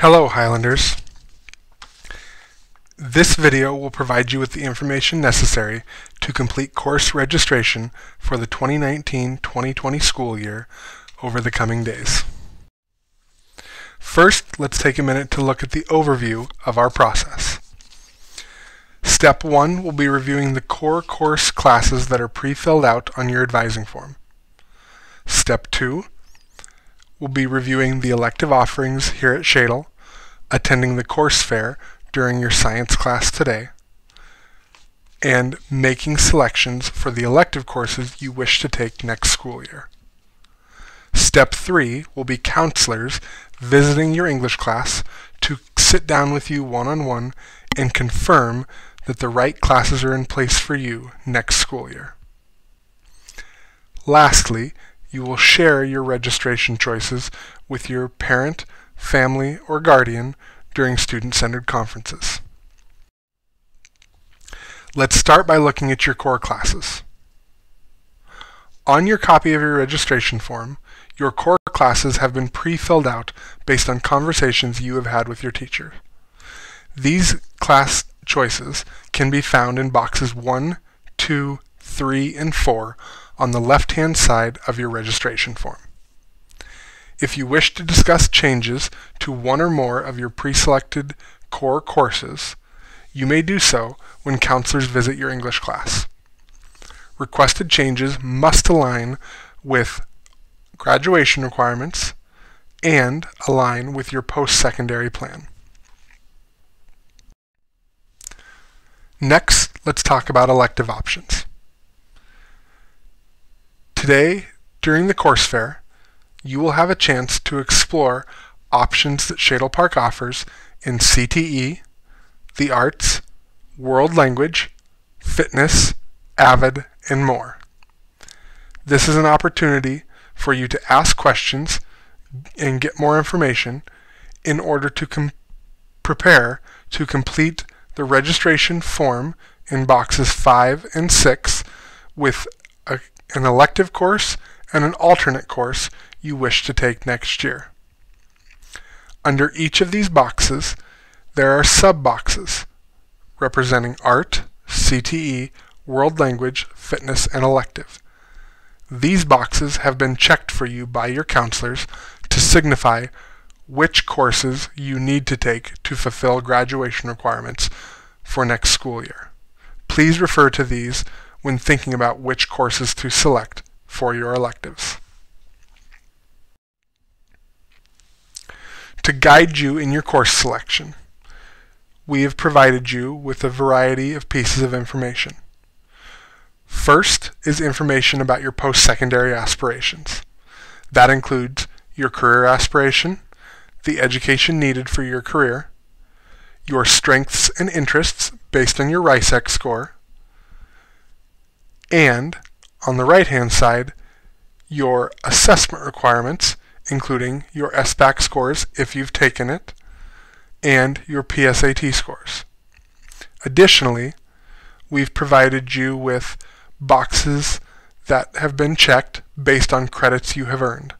Hello Highlanders. This video will provide you with the information necessary to complete course registration for the 2019-2020 school year over the coming days. First, let's take a minute to look at the overview of our process. Step 1 will be reviewing the core course classes that are pre-filled out on your advising form. Step 2 will be reviewing the elective offerings here at Shadle, attending the course fair during your science class today, and making selections for the elective courses you wish to take next school year. Step 3 will be counselors visiting your English class to sit down with you one-on-one and confirm that the right classes are in place for you next school year. Lastly, you will share your registration choices with your parent, family, or guardian during student-centered conferences. Let's start by looking at your core classes. On your copy of your registration form, your core classes have been pre-filled out based on conversations you have had with your teacher. These class choices can be found in boxes 1, 2, 3, and 4 on the left-hand side of your registration form. If you wish to discuss changes to one or more of your pre-selected core courses, you may do so when counselors visit your English class. Requested changes must align with graduation requirements and align with your post-secondary plan. Next, let's talk about elective options. Today, during the course fair, you will have a chance to explore options that Shadle Park offers in CTE, the arts, world language, fitness, AVID, and more. This is an opportunity for you to ask questions and get more information in order to prepare to complete the registration form in boxes 5 and 6 with an elective course and an alternate course you wish to take next year. Under each of these boxes, there are sub-boxes representing art, CTE, world language, fitness, and elective. These boxes have been checked for you by your counselors to signify which courses you need to take to fulfill graduation requirements for next school year. Please refer to these when thinking about which courses to select for your electives. To guide you in your course selection, we have provided you with a variety of pieces of information. First is information about your post-secondary aspirations. That includes your career aspiration, the education needed for your career, your strengths and interests based on your RISEC score, and on the right-hand side, your assessment requirements, including your SPHS scores if you've taken it, and your PSAT scores. Additionally, we've provided you with boxes that have been checked based on credits you have earned.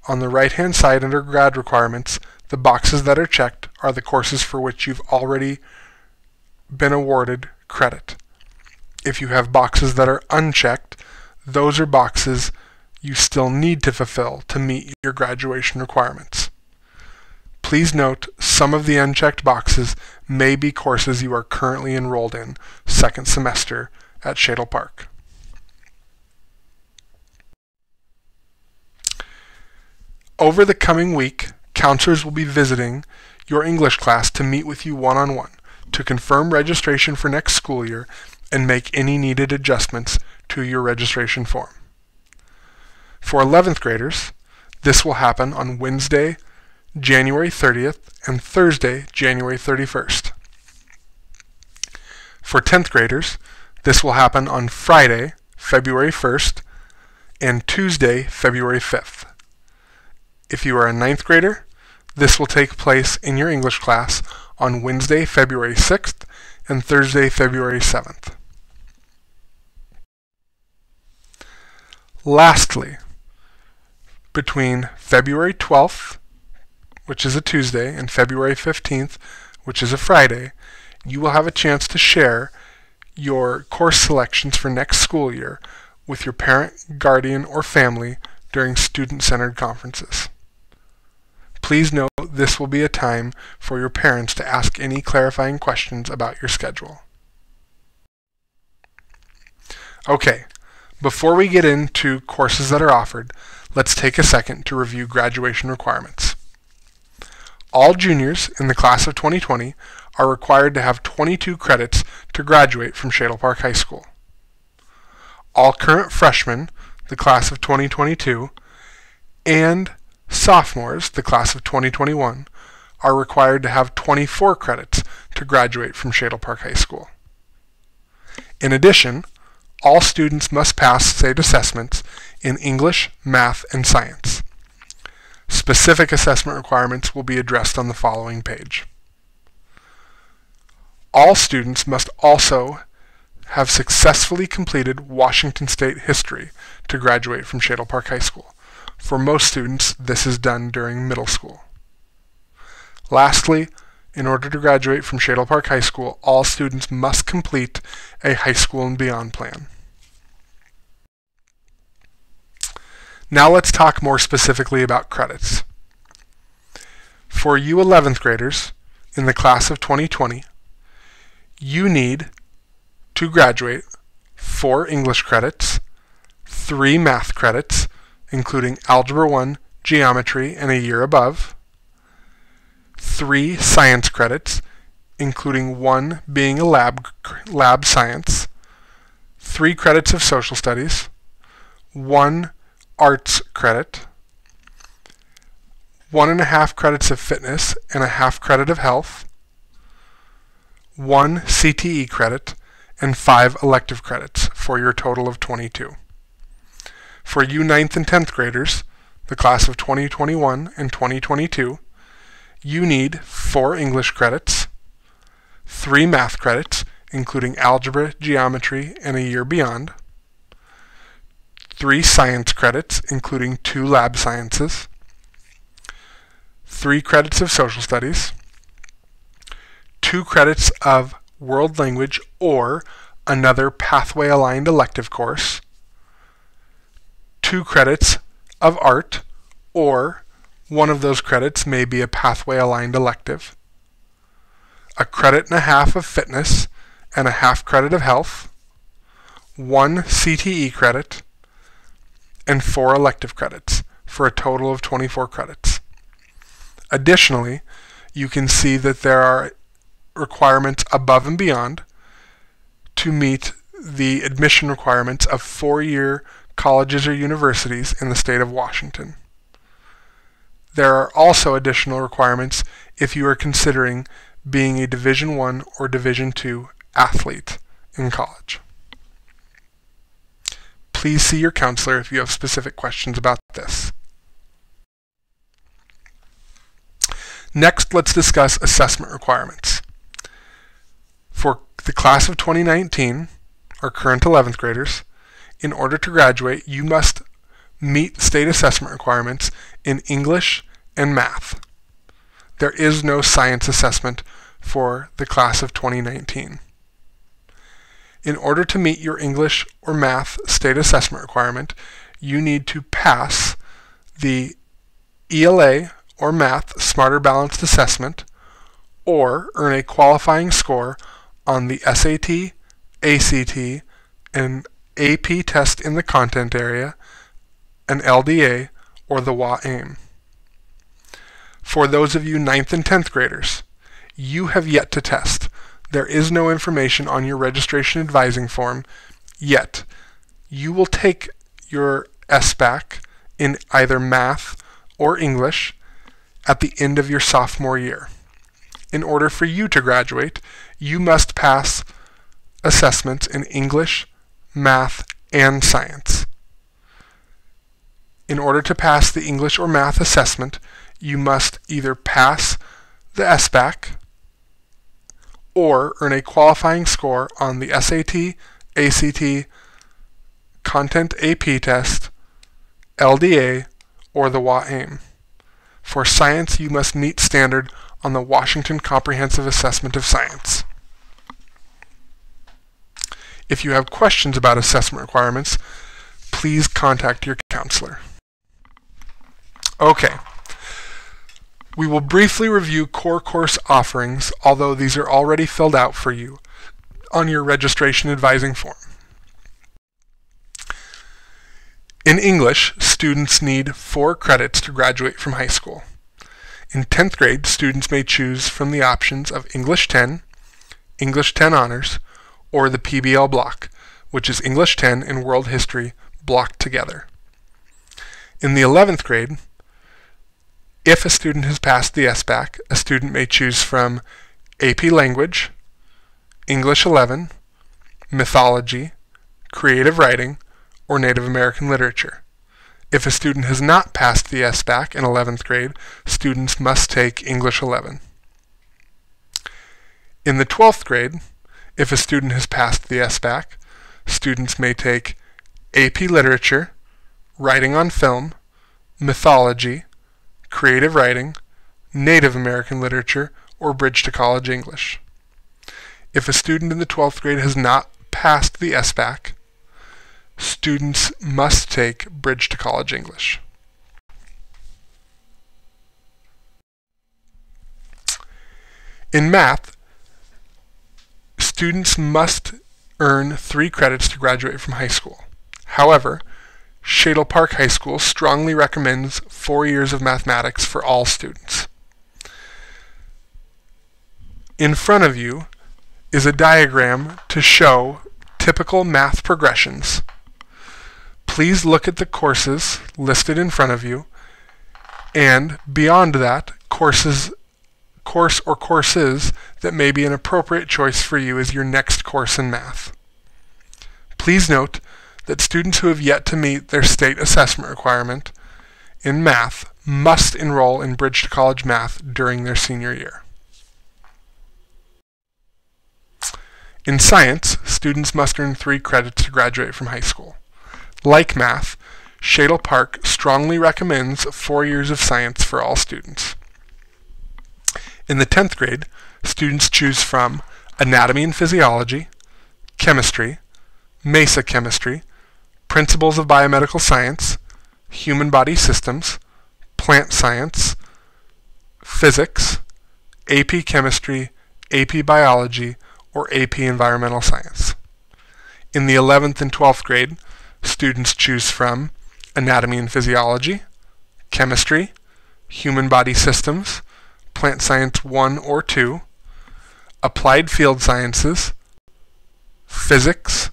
On the right-hand side under grad requirements, the boxes that are checked are the courses for which you've already been awarded credit. If you have boxes that are unchecked, those are boxes you still need to fulfill to meet your graduation requirements. Please note, some of the unchecked boxes may be courses you are currently enrolled in second semester at Shadle Park. Over the coming week, counselors will be visiting your English class to meet with you one-on-one to confirm registration for next school year and make any needed adjustments to your registration form. For 11th graders, this will happen on Wednesday, January 30th and Thursday, January 31st. For 10th graders, this will happen on Friday, February 1st and Tuesday, February 5th. If you are a 9th grader, this will take place in your English class on Wednesday, February 6th and Thursday, February 7th. Lastly, between February 12th, which is a Tuesday, and February 15th, which is a Friday, you will have a chance to share your course selections for next school year with your parent, guardian, or family during student-centered conferences. Please note this will be a time for your parents to ask any clarifying questions about your schedule. Okay, before we get into courses that are offered, let's take a second to review graduation requirements. All juniors in the class of 2020 are required to have 22 credits to graduate from Shadle Park High School. All current freshmen, the class of 2022, and sophomores, the class of 2021, are required to have 24 credits to graduate from Shadle Park High School. In addition, all students must pass state assessments in English, math, and science. Specific assessment requirements will be addressed on the following page. All students must also have successfully completed Washington State history to graduate from Shadle Park High School. For most students, this is done during middle school. Lastly, in order to graduate from Shadle Park High School, all students must complete a high school and beyond plan. Now let's talk more specifically about credits. For you 11th graders in the class of 2020, you need to graduate 4 English credits, 3 math credits, including Algebra 1, Geometry, and a year above, 3 science credits, including 1 being a lab science, 3 credits of social studies, 1 arts credit, 1.5 credits of fitness and a half credit of health, 1 CTE credit, and 5 elective credits for your total of 22. For you 9th and 10th graders, the class of 2021 and 2022, you need 4 English credits, 3 math credits, including algebra, geometry, and a year beyond, 3 science credits, including 2 lab sciences, 3 credits of social studies, 2 credits of world language or another pathway-aligned elective course, 2 credits of art, or one of those credits may be a pathway-aligned elective, a credit and a half of fitness and a half credit of health, 1 CTE credit, and 4 elective credits for a total of 24 credits. Additionally, you can see that there are requirements above and beyond to meet the admission requirements of 4-year colleges or universities in the state of Washington. There are also additional requirements if you are considering being a Division I or Division II athlete in college. Please see your counselor if you have specific questions about this. Next, let's discuss assessment requirements. For the class of 2019, or current 11th graders, in order to graduate, you must meet state assessment requirements in English and math. There is no science assessment for the class of 2019. In order to meet your English or math state assessment requirement, you need to pass the ELA or Math Smarter Balanced Assessment or earn a qualifying score on the SAT, ACT, and AP test in the content area, an LDA, or the WA-AIM. For those of you 9th and 10th graders, you have yet to test. There is no information on your registration advising form yet. You will take your SBAC in either math or English at the end of your sophomore year. In order for you to graduate, you must pass assessments in English, math, and science. In order to pass the English or math assessment, you must either pass the SBAC or earn a qualifying score on the SAT, ACT, Content AP test, LDA, or the WA-AIM. For science, you must meet standard on the Washington Comprehensive Assessment of Science. If you have questions about assessment requirements, please contact your counselor. Okay. We will briefly review core course offerings, although these are already filled out for you on your registration advising form. In English, students need 4 credits to graduate from high school. In 10th grade, students may choose from the options of English 10, English 10 Honors, or the PBL block, which is English 10 and World History blocked together. In the 11th grade, if a student has passed the SBAC, a student may choose from AP Language, English 11, Mythology, Creative Writing, or Native American Literature. If a student has not passed the SBAC in 11th grade, students must take English 11. In the 12th grade, if a student has passed the SBAC, students may take AP Literature, Writing on Film, Mythology, Creative Writing, Native American Literature, or Bridge to College English. If a student in the 12th grade has not passed the SBAC, students must take Bridge to College English. In math, students must earn 3 credits to graduate from high school. However, Shadle Park High School strongly recommends 4 years of mathematics for all students. In front of you is a diagram to show typical math progressions. Please look at the courses listed in front of you, and beyond that, course or courses that may be an appropriate choice for you as your next course in math. Please note that students who have yet to meet their state assessment requirement in math must enroll in Bridge to College Math during their senior year. In science, students must earn 3 credits to graduate from high school. Like math, Shadle Park strongly recommends 4 years of science for all students. In the 10th grade, students choose from Anatomy and Physiology, Chemistry, Mesa Chemistry, Principles of Biomedical Science, Human Body Systems, Plant Science, Physics, AP Chemistry, AP Biology, or AP Environmental Science. In the 11th and 12th grade, students choose from Anatomy and Physiology, Chemistry, Human Body Systems, Plant Science 1 or 2, Applied Field Sciences, Physics,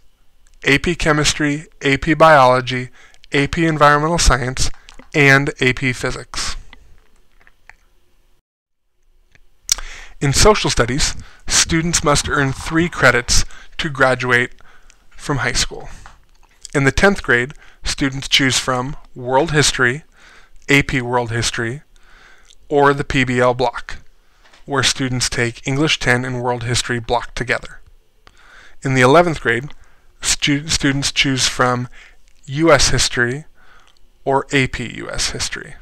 AP Chemistry, AP Biology, AP Environmental Science, and AP Physics. In Social Studies, students must earn 3 credits to graduate from high school. In the 10th grade, students choose from World History, AP World History, or the PBL block, where students take English 10 and World History blocked together. In the 11th grade, students choose from U.S. History or AP U.S. History.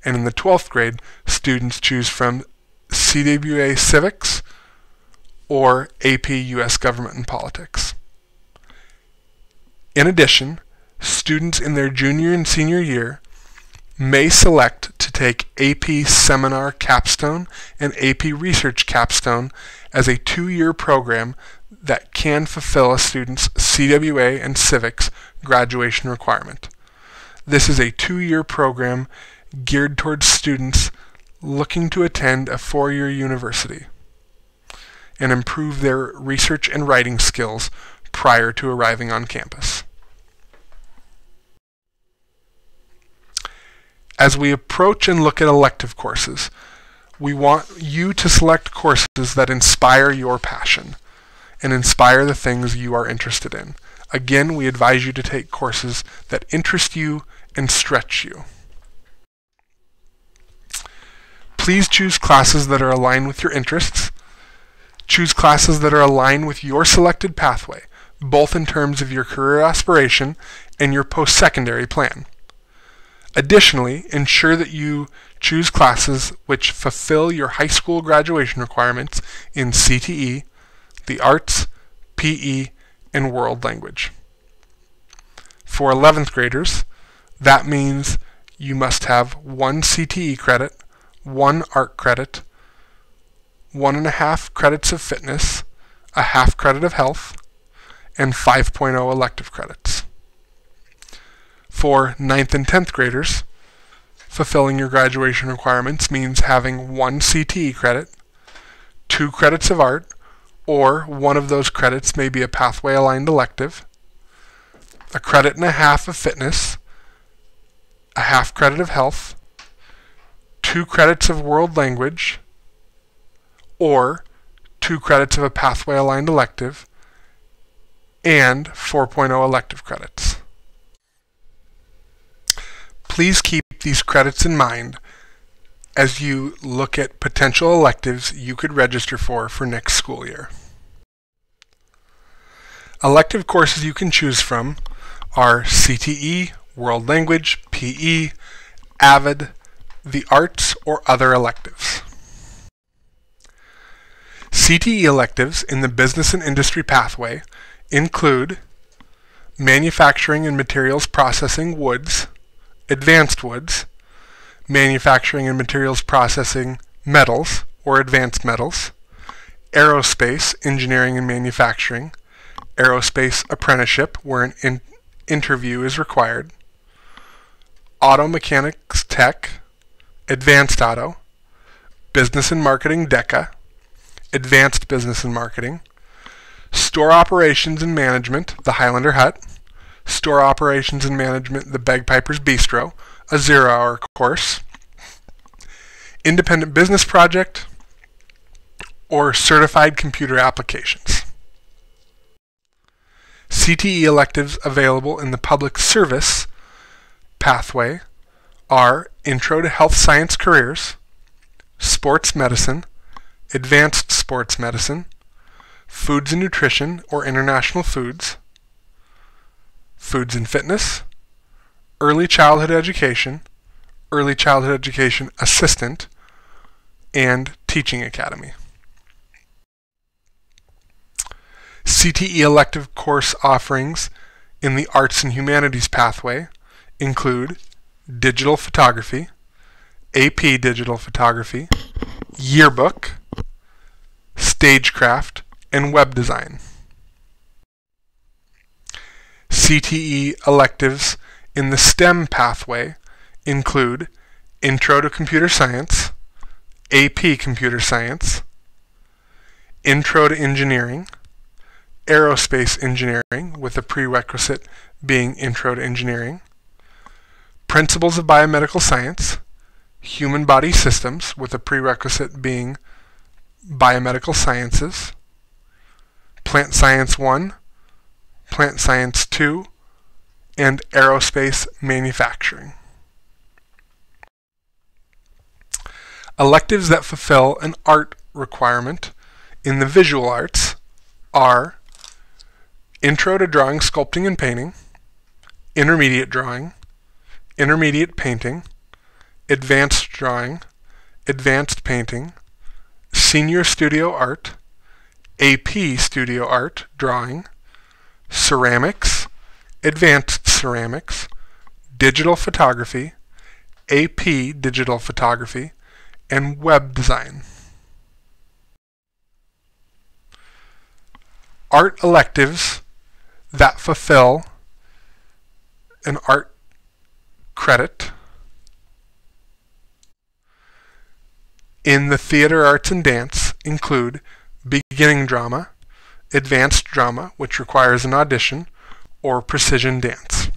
And in the 12th grade, students choose from CWA Civics or AP U.S. Government and Politics. In addition, students in their junior and senior year may select to take AP Seminar Capstone and AP Research Capstone as a 2-year program that can fulfill a student's CWA and Civics graduation requirement. This is a 2-year program geared towards students looking to attend a 4-year university and improve their research and writing skills prior to arriving on campus. As we approach and look at elective courses, we want you to select courses that inspire your passion and inspire the things you are interested in. Again, we advise you to take courses that interest you and stretch you. Please choose classes that are aligned with your interests. Choose classes that are aligned with your selected pathway, both in terms of your career aspiration and your post-secondary plan. Additionally, ensure that you choose classes which fulfill your high school graduation requirements in CTE, the arts, PE, and world language. For 11th graders, that means you must have 1 CTE credit, 1 art credit, 1.5 credits of fitness, a half credit of health, and 5.0 elective credits. For 9th and 10th graders, fulfilling your graduation requirements means having 1 CTE credit, 2 credits of art, or one of those credits may be a pathway-aligned elective, a credit and a half of fitness, a half credit of health, 2 credits of world language, or 2 credits of a pathway-aligned elective, and 4.0 elective credits. Please keep these credits in mind as you look at potential electives you could register for next school year. Elective courses you can choose from are CTE, World Language, PE, AVID, the arts, or other electives. CTE electives in the Business and Industry pathway include Manufacturing and Materials Processing Woods, Advanced Woods, Manufacturing and Materials Processing Metals or Advanced Metals, Aerospace, Engineering and Manufacturing, Aerospace Apprenticeship where an interview is required, Auto Mechanics Tech, Advanced Auto, Business and Marketing DECA, Advanced Business and Marketing, Store Operations and Management, the Highlander Hut, Store Operations and Management, the Bagpipers Bistro, a 0-hour course, Independent Business Project, or Certified Computer Applications. CTE electives available in the Public Service pathway are Intro to Health Science Careers, Sports Medicine, Advanced Sports Medicine, Foods and Nutrition or International Foods, Foods and Fitness, Early Childhood Education, Early Childhood Education Assistant, and Teaching Academy. CTE elective course offerings in the Arts and Humanities pathway include Digital Photography, AP Digital Photography, Yearbook, Stagecraft, and Web Design. CTE electives in the STEM pathway include Intro to Computer Science, AP Computer Science, Intro to Engineering, Aerospace Engineering with a prerequisite being Intro to Engineering, Principles of Biomedical Science, Human Body Systems with a prerequisite being Biomedical Sciences, Plant Science 1, Plant Science 2, and Aerospace Manufacturing. Electives that fulfill an art requirement in the visual arts are Intro to Drawing, Sculpting, and Painting, Intermediate Drawing, Intermediate Painting, Advanced Drawing, Advanced Painting, Senior Studio Art, AP Studio Art Drawing, Ceramics, Advanced Ceramics, Digital Photography, AP Digital Photography, and Web Design. Art electives that fulfill an art credit in the theater, arts, and dance include beginning drama, advanced drama, which requires an audition, or precision dance.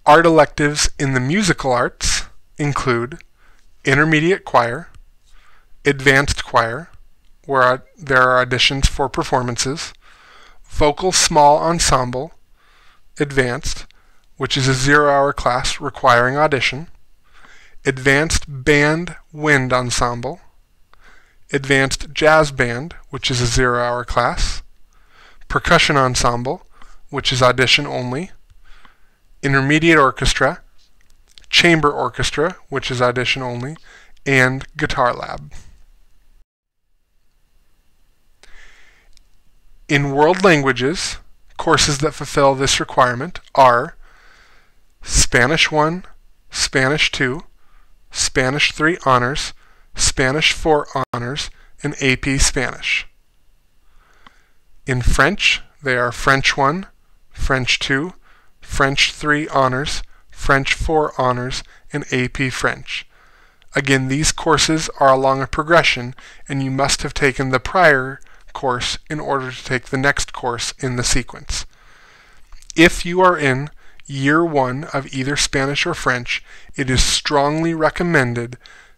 Art electives in the musical arts include intermediate choir, advanced choir, where there are auditions for performances, vocal small ensemble, advanced, which is a 0-hour class requiring audition, advanced band wind ensemble, advanced jazz band, which is a 0-hour class, percussion ensemble, which is audition only, intermediate orchestra, chamber orchestra, which is audition only, and guitar lab. In world languages, courses that fulfill this requirement are Spanish 1, Spanish 2, Spanish 3 Honors, Spanish 4 Honors, and AP Spanish. In French, they are French 1, French 2, French 3 Honors, French 4 Honors, and AP French. Again, these courses are along a progression, and you must have taken the prior course in order to take the next course in the sequence. If you are in Year 1 of either Spanish or French, it is strongly recommended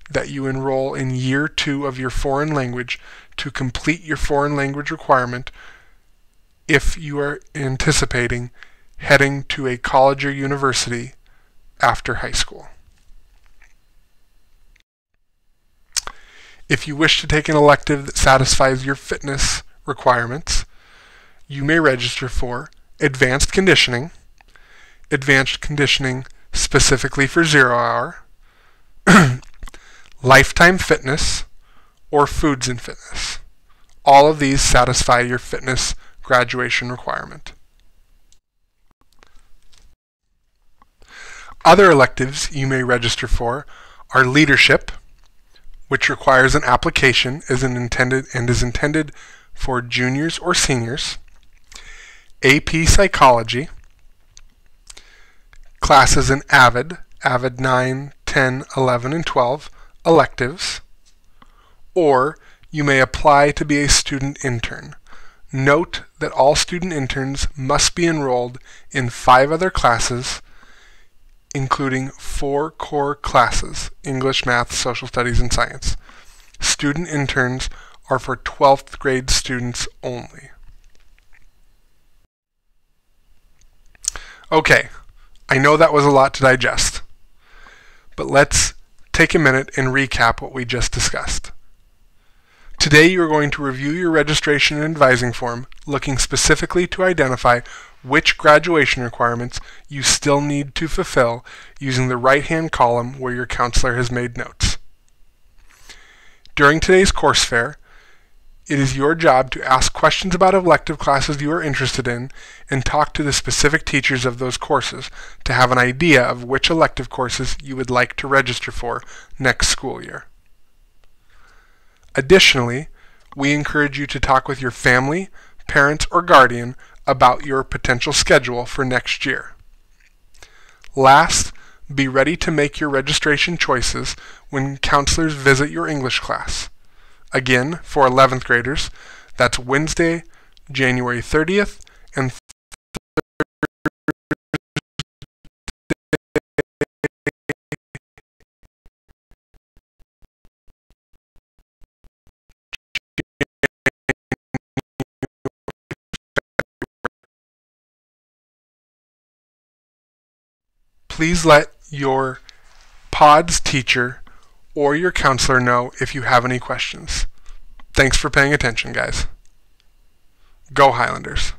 that you enroll in Year 2 of your foreign language to complete your foreign language requirement if you are anticipating heading to a college or university after high school. If you wish to take an elective that satisfies your fitness requirements, you may register for Advanced Conditioning specifically for 0 hour, Lifetime Fitness, or Foods and Fitness. All of these satisfy your fitness graduation requirement. Other electives you may register for are Leadership, which requires an application is intended for juniors or seniors, AP Psychology, classes in AVID 9, 10, 11, and 12, electives, or you may apply to be a student intern. Note that all student interns must be enrolled in 5 other classes, including 4 core classes: English, Math, Social Studies, and Science. Student interns are for 12th grade students only. Okay, I know that was a lot to digest, but let's take a minute and recap what we just discussed. Today you are going to review your registration and advising form, looking specifically to identify which graduation requirements you still need to fulfill using the right-hand column where your counselor has made notes. During today's course fair, it is your job to ask questions about elective classes you are interested in and talk to the specific teachers of those courses to have an idea of which elective courses you would like to register for next school year. Additionally, we encourage you to talk with your family, parents, or guardian about your potential schedule for next year. Last, be ready to make your registration choices when counselors visit your English class. Again, for 11th graders, that's Wednesday, January 30th, and please let your PODS teacher or your counselor know if you have any questions. Thanks for paying attention, guys. Go Highlanders.